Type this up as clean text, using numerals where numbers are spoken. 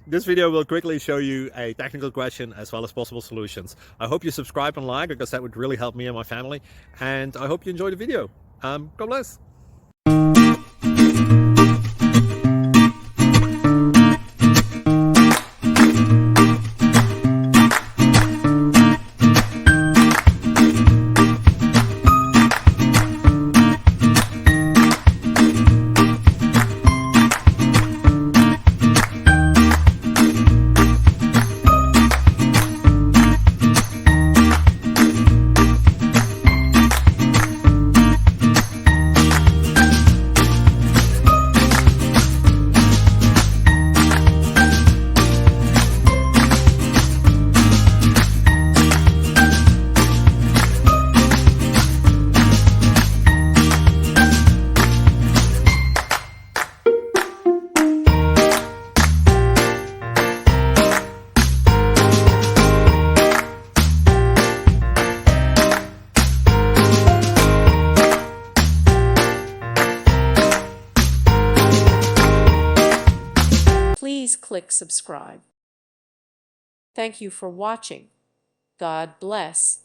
This video will quickly show you a technical question as well as possible solutions. I hope you subscribe and like, because that would really help me and my family. And I hope you enjoy the video. God bless. Please click subscribe. Thank you for watching. God bless.